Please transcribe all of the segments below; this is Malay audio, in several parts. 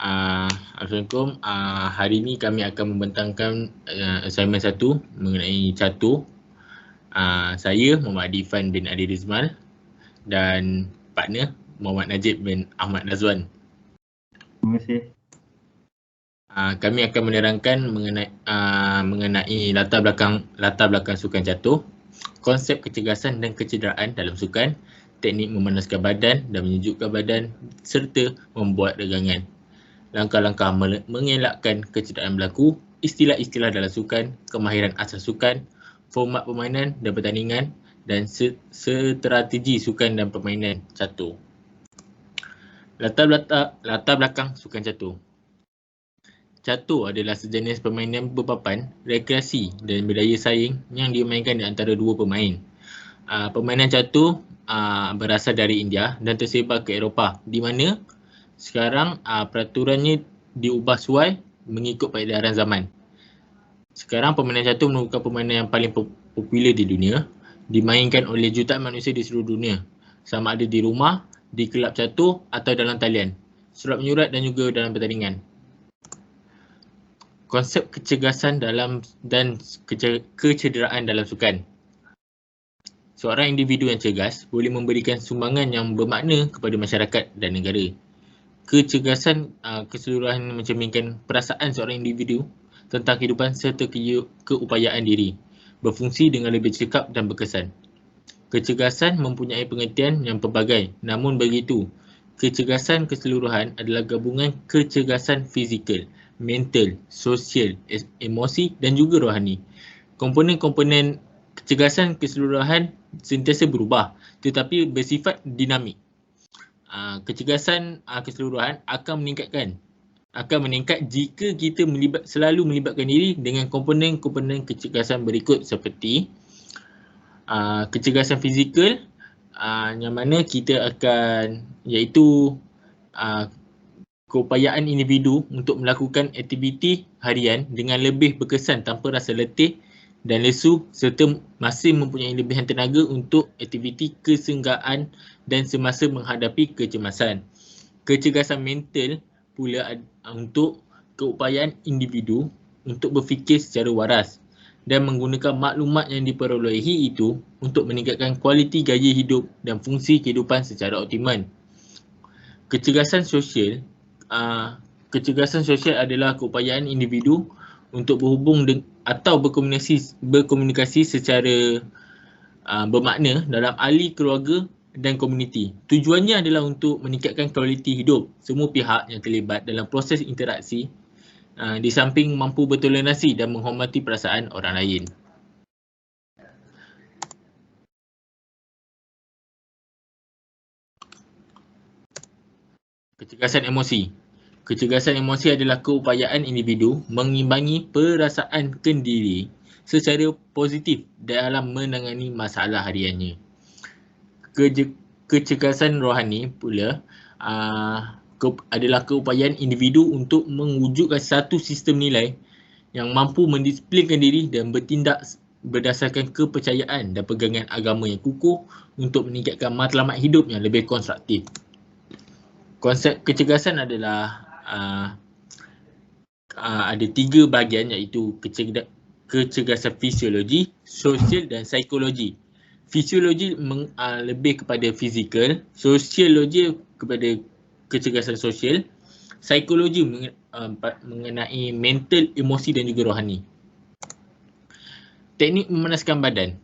Assalamualaikum. Hari ini kami akan membentangkan assignment 1 mengenai catur. Saya Muhammad Adifan bin Adi Rizmal dan partner Muhammad Najib bin Ahmad Nazwan. Terima kasih. Kami akan menerangkan mengenai latar belakang sukan catur, konsep kecergasan dan kecederaan dalam sukan, teknik memanaskan badan dan menyejukkan badan serta membuat regangan. Langkah-langkah mengelakkan kecederaan berlaku, istilah-istilah dalam sukan, kemahiran asas sukan, format permainan dan pertandingan dan strategi sukan dan permainan catur. Latar belakang sukan catur. Catur adalah sejenis permainan berpapan, rekreasi dan berdaya saing yang dimainkan di antara dua pemain. Permainan catur berasal dari India dan tersebar ke Eropah, di mana sekarang peraturannya diubah sesuai mengikut peredaran zaman. Sekarang permainan catur merupakan permainan yang paling popular di dunia, dimainkan oleh jutaan manusia di seluruh dunia, sama ada di rumah, di kelab catur atau dalam talian, surat menyurat dan juga dalam pertandingan. Konsep kecergasan dan kecederaan dalam sukan. Seorang individu yang cergas boleh memberikan sumbangan yang bermakna kepada masyarakat dan negara. Kecergasan keseluruhan mencerminkan perasaan seorang individu tentang kehidupan serta keupayaan diri, berfungsi dengan lebih cekap dan berkesan. Kecergasan mempunyai pengertian yang pelbagai, namun begitu, kecergasan keseluruhan adalah gabungan kecergasan fizikal, mental, sosial, emosi dan juga rohani. Komponen-komponen kecergasan keseluruhan sentiasa berubah tetapi bersifat dinamik. Kecergasan keseluruhan akan meningkat jika kita selalu melibatkan diri dengan komponen-komponen kecergasan berikut seperti kecergasan fizikal, yang mana kita akan iaitu keupayaan individu untuk melakukan aktiviti harian dengan lebih berkesan tanpa rasa letih dan lesu serta masih mempunyai lebihan tenaga untuk aktiviti kesenggaan dan semasa menghadapi kecemasan. Kecergasan mental pula untuk keupayaan individu untuk berfikir secara waras dan menggunakan maklumat yang diperolehi itu untuk meningkatkan kualiti gaya hidup dan fungsi kehidupan secara optimal. Kecergasan sosial adalah keupayaan individu untuk berhubung atau berkomunikasi secara bermakna dalam ahli keluarga dan komuniti. Tujuannya adalah untuk meningkatkan kualiti hidup semua pihak yang terlibat dalam proses interaksi, di samping mampu bertoleransi dan menghormati perasaan orang lain. Kecergasan emosi. Kecergasan emosi adalah keupayaan individu mengimbangi perasaan kendiri secara positif dalam menangani masalah hariannya. Kecergasan rohani pula adalah keupayaan individu untuk mewujudkan satu sistem nilai yang mampu mendisiplinkan diri dan bertindak berdasarkan kepercayaan dan pegangan agama yang kukuh untuk meningkatkan matlamat hidup yang lebih konstruktif. Konsep kecergasan adalah ada 3 bahagian, iaitu kecergasan fisiologi, sosial dan psikologi. Fisiologi lebih kepada fizikal, sosiologi kepada kecergasan sosial, psikologi mengenai mental, emosi dan juga rohani. Teknik memanaskan badan.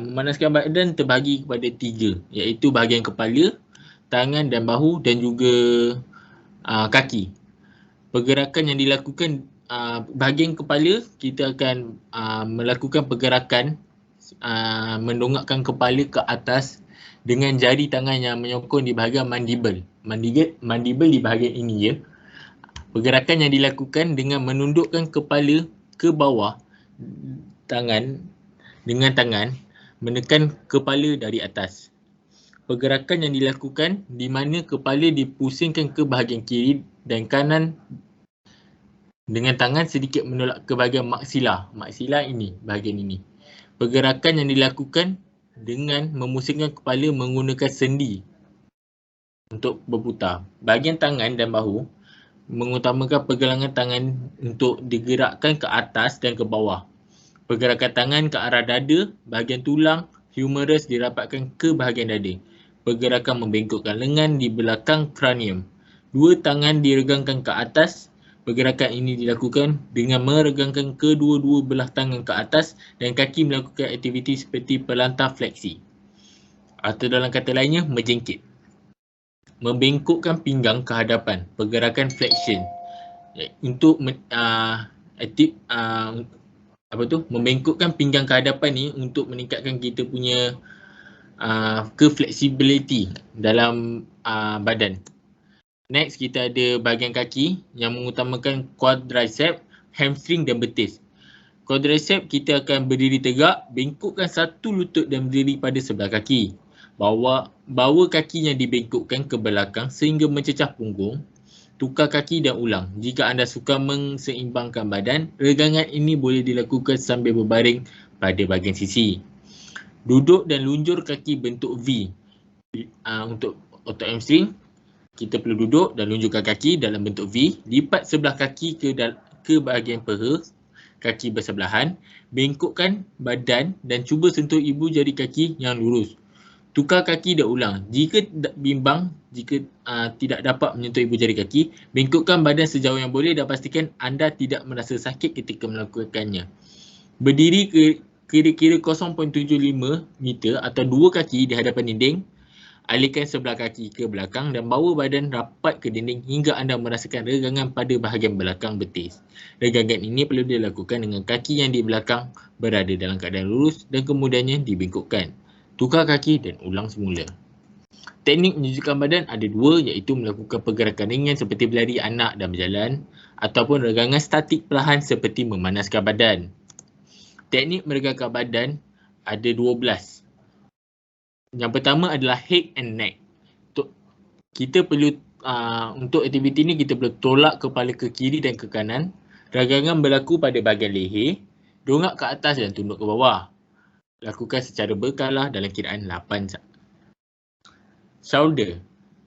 Memanaskan badan terbahagi kepada 3, iaitu bahagian kepala, tangan dan bahu dan juga kaki. Pergerakan yang dilakukan bahagian kepala, kita akan melakukan pergerakan mendongakkan kepala ke atas dengan jari tangan yang menyokong di bahagian mandible. Mandible di bahagian ini ya. Pergerakan yang dilakukan dengan menundukkan kepala ke bawah dengan tangan menekan kepala dari atas. Pergerakan yang dilakukan di mana kepala dipusingkan ke bahagian kiri dan kanan dengan tangan sedikit menolak ke bahagian maksilah. Maksilah ini, bahagian ini. Pergerakan yang dilakukan dengan memusingkan kepala menggunakan sendi untuk berputar. Bahagian tangan dan bahu mengutamakan pergelangan tangan untuk digerakkan ke atas dan ke bawah. Pergerakan tangan ke arah dada, bahagian tulang, humerus dirapatkan ke bahagian dada. Pergerakan membengkokkan lengan di belakang kranium. Dua tangan diregangkan ke atas. Pergerakan ini dilakukan dengan meregangkan kedua-dua belah tangan ke atas dan kaki melakukan aktiviti seperti pelantar fleksi. Atau dalam kata lainnya, menjengkit. Membengkokkan pinggang ke hadapan, pergerakan flexion. Untuk membengkokkan pinggang ke hadapan ni untuk meningkatkan kita punya ke-flexibility dalam badan. Next, kita ada bahagian kaki yang mengutamakan quadricep, hamstring dan betis. Quadricep kita akan berdiri tegak, bengkokkan satu lutut dan berdiri pada sebelah kaki. Bawa kaki yang dibengkokkan ke belakang sehingga mencecah punggung. Tukar kaki dan ulang. Jika anda suka menseimbangkan badan, regangan ini boleh dilakukan sambil berbaring pada bahagian sisi. Duduk dan lunjur kaki bentuk V. Untuk otot hamstring, kita perlu duduk dan lunjurkan kaki dalam bentuk V. Lipat sebelah kaki ke bahagian peha, kaki bersebelahan. Bengkokkan badan dan cuba sentuh ibu jari kaki yang lurus. Tukar kaki dan ulang. Jika bimbang, jika tidak dapat menyentuh ibu jari kaki, bengkokkan badan sejauh yang boleh dan pastikan anda tidak merasa sakit ketika melakukannya. Berdiri kira-kira 0.75 meter atau dua kaki di hadapan dinding. Alihkan sebelah kaki ke belakang dan bawa badan rapat ke dinding hingga anda merasakan regangan pada bahagian belakang betis. Regangan ini perlu dilakukan dengan kaki yang di belakang berada dalam keadaan lurus dan kemudiannya dibengkokkan. Tukar kaki dan ulang semula. Teknik menyejukkan badan ada dua, iaitu melakukan pergerakan ringan seperti berlari anak dan berjalan ataupun regangan statik perlahan seperti memanaskan badan. Teknik meregangkan badan ada 12. Yang pertama adalah head and neck. Kita perlu untuk aktiviti ni kita perlu tolak kepala ke kiri dan ke kanan. Regangan berlaku pada bahagian leher, dongak ke atas dan tunduk ke bawah. Lakukan secara berkala dalam kiraan 8. Shoulder.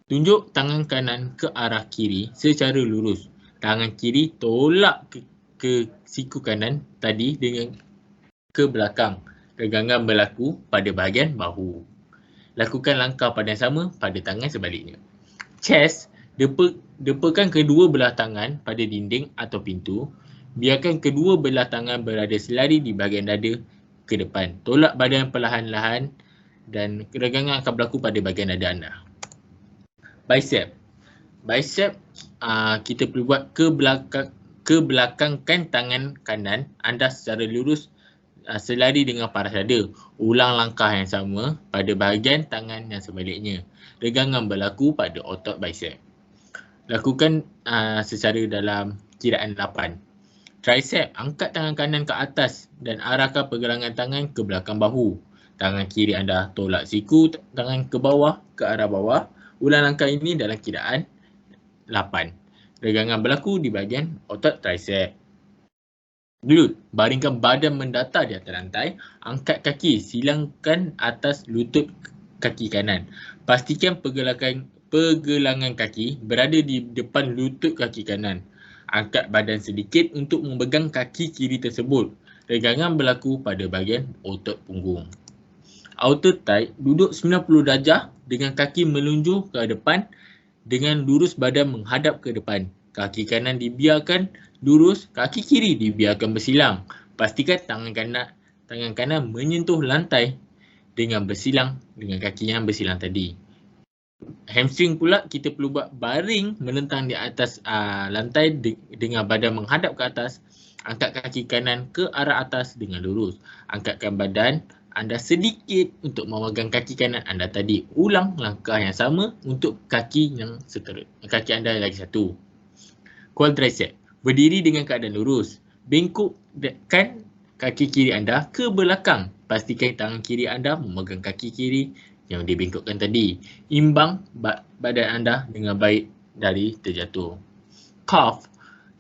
Tunjuk tangan kanan ke arah kiri secara lurus. Tangan kiri tolak ke siku kanan tadi dengan ke belakang. Regangan berlaku pada bahagian bahu. Lakukan langkah pada yang sama pada tangan sebaliknya. Chest. Depakan kedua belah tangan pada dinding atau pintu. Biarkan kedua belah tangan berada selari di bahagian dada ke depan. Tolak badan perlahan-lahan dan regangan akan berlaku pada bahagian dada anda. Bicep. Bicep kita perlu buat ke belakangkan tangan kanan anda secara lurus selari dengan paras dada. Ulang langkah yang sama pada bahagian tangan yang sebaliknya. Regangan berlaku pada otot bicep. Lakukan secara dalam kiraan 8. Tricep, angkat tangan kanan ke atas dan arahkan pergelangan tangan ke belakang bahu. Tangan kiri anda tolak siku tangan ke bawah, ke arah bawah. Ulang langkah ini dalam kiraan 8. Regangan berlaku di bahagian otot tricep. Glute, baringkan badan mendatar di atas lantai. Angkat kaki, silangkan atas lutut kaki kanan. Pastikan pergelangan kaki berada di depan lutut kaki kanan. Angkat badan sedikit untuk memegang kaki kiri tersebut. Regangan berlaku pada bahagian otot punggung. Outer tight, duduk 90 darjah dengan kaki melunjur ke depan dengan lurus badan menghadap ke depan. Kaki kanan dibiarkan lurus, kaki kiri dibiarkan bersilang. Pastikan tangan kanan menyentuh lantai dengan bersilang dengan kaki yang bersilang tadi. Hamstring pula kita perlu buat baring melentang di atas lantai dengan badan menghadap ke atas. Angkat kaki kanan ke arah atas dengan lurus. Angkatkan badan anda sedikit untuk memegang kaki kanan anda tadi. Ulang langkah yang sama untuk kaki yang seterusnya. Kaki anda lagi satu. Quadricep. Berdiri dengan keadaan lurus. Bengkokkan kaki kiri anda ke belakang. Pastikan tangan kiri anda memegang kaki kiri yang dibengkokkan tadi. Imbang badan anda dengan baik dari terjatuh. Calf.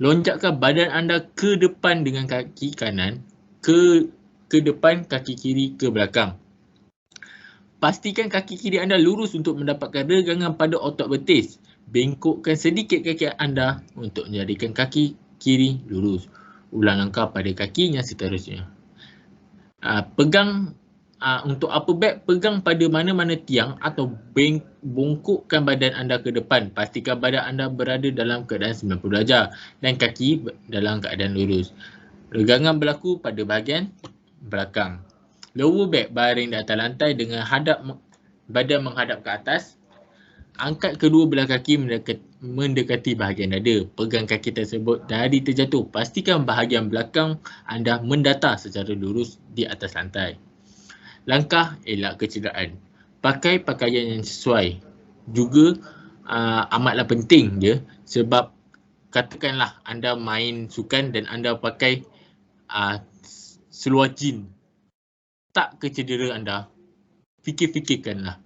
Lonjakkan badan anda ke depan dengan kaki kanan ke depan, kaki kiri ke belakang. Pastikan kaki kiri anda lurus untuk mendapatkan regangan pada otot betis. Bengkokkan sedikit kaki anda untuk menjadikan kaki kiri lurus. Ulang langkah pada kaki yang seterusnya. Pegang untuk upper back, pegang pada mana-mana tiang atau bongkokkan badan anda ke depan. Pastikan badan anda berada dalam keadaan 90 darjah dan kaki dalam keadaan lurus. Regangan berlaku pada bahagian belakang. Lower back, baring di atas lantai dengan badan menghadap ke atas. Angkat kedua belah kaki mendekati bahagian dada. Pegang kaki tersebut dari terjatuh. Pastikan bahagian belakang anda mendatar secara lurus di atas lantai. Langkah elak kecederaan. Pakai pakaian yang sesuai. Juga amatlah penting je, sebab katakanlah anda main sukan dan anda pakai seluar jean. Tak kecedera anda, fikir-fikirkanlah.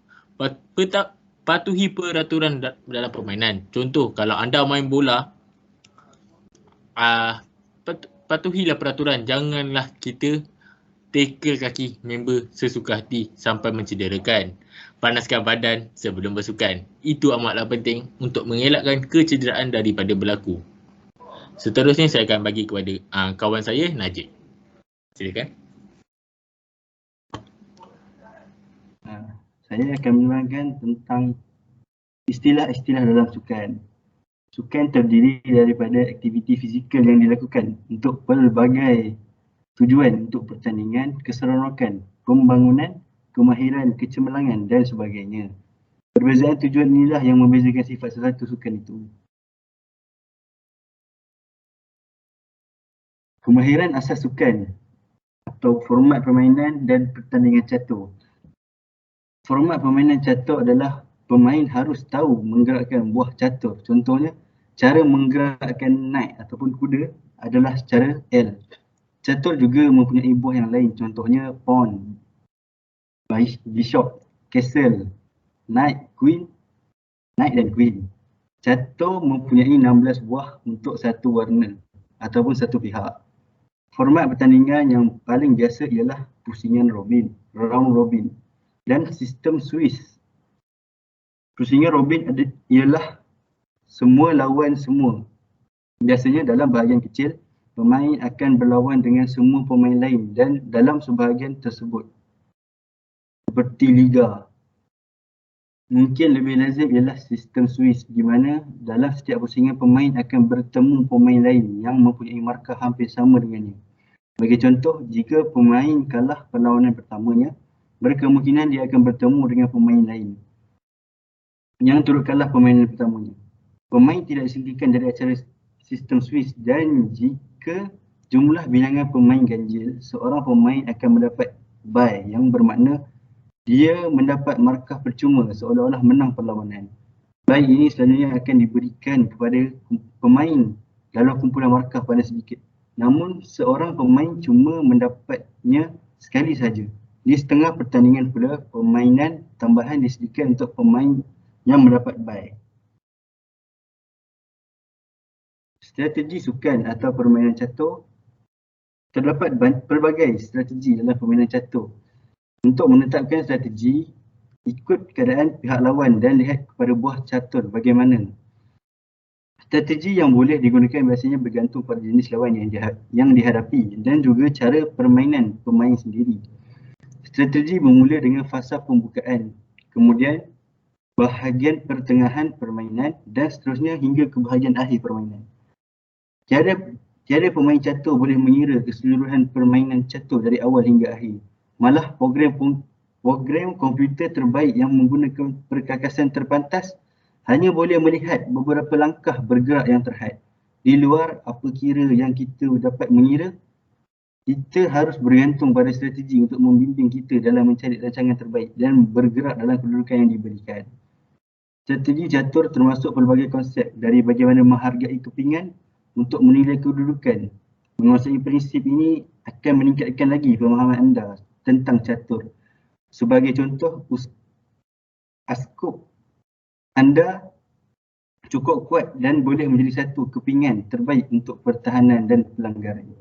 Patuhi peraturan dalam permainan. Contoh, kalau anda main bola, patuhilah peraturan. Janganlah kita tackle kaki member sesuka hati sampai mencederakan. Panaskan badan sebelum bersukan. Itu amatlah penting untuk mengelakkan kecederaan daripada berlaku. Seterusnya saya akan bagi kepada kawan saya, Najib. Silakan. Saya akan menerangkan tentang istilah-istilah dalam sukan. Sukan terdiri daripada aktiviti fizikal yang dilakukan untuk pelbagai tujuan, untuk pertandingan, keseronokan, pembangunan, kemahiran, kecemerlangan dan sebagainya. Perbezaan tujuan inilah yang membezakan sifat sesuatu sukan itu. Kemahiran asas sukan atau format permainan dan pertandingan catur. Format permainan catur adalah pemain harus tahu menggerakkan buah catur. Contohnya, cara menggerakkan knight ataupun kuda adalah secara L. Catur juga mempunyai buah yang lain, contohnya pawn, bishop, castle, knight, queen, knight dan queen. Catur mempunyai 16 buah untuk satu warna ataupun satu pihak. Format pertandingan yang paling biasa ialah pusingan robin, round robin dan sistem Swiss. Pusingan robin ialah semua lawan semua. Biasanya dalam bahagian kecil, pemain akan berlawan dengan semua pemain lain dan dalam sebahagian tersebut. Seperti liga. Mungkin lebih lazim ialah sistem Swiss di mana dalam setiap pusingan pemain akan bertemu pemain lain yang mempunyai markah hampir sama dengannya. Bagi contoh, jika pemain kalah perlawanan pertamanya, berkemungkinan dia akan bertemu dengan pemain lain yang turut kalah permainan pertamanya. Pemain tidak disingkirkan dari acara sistem Swiss dan jika jumlah bilangan pemain ganjil, seorang pemain akan mendapat bye yang bermakna dia mendapat markah percuma seolah-olah menang perlawanan. Bye ini selalunya akan diberikan kepada pemain dalam kumpulan markah paling sedikit. Namun seorang pemain cuma mendapatnya sekali saja. Di setengah pertandingan pula, permainan tambahan disediakan untuk pemain yang mendapat bye. Strategi sukan atau permainan catur. Terdapat pelbagai strategi dalam permainan catur. Untuk menetapkan strategi, ikut keadaan pihak lawan dan lihat kepada buah catur bagaimana. Strategi yang boleh digunakan biasanya bergantung pada jenis lawan yang dihadapi dan juga cara permainan pemain sendiri. Strategi bermula dengan fasa pembukaan, kemudian bahagian pertengahan permainan dan seterusnya hingga ke bahagian akhir permainan. Tiada pemain catur boleh mengira keseluruhan permainan catur dari awal hingga akhir. Malah program komputer terbaik yang menggunakan perkakasan terpantas hanya boleh melihat beberapa langkah bergerak yang terhad. Di luar apa kira yang kita dapat mengira, kita harus bergantung pada strategi untuk membimbing kita dalam mencari rancangan terbaik dan bergerak dalam kedudukan yang diberikan. Strategi catur termasuk pelbagai konsep dari bagaimana menghargai kepingan untuk menilai kedudukan. Menguasai prinsip ini akan meningkatkan lagi pemahaman anda tentang catur. Sebagai contoh, askop anda cukup kuat dan boleh menjadi satu kepingan terbaik untuk pertahanan dan pelanggaran.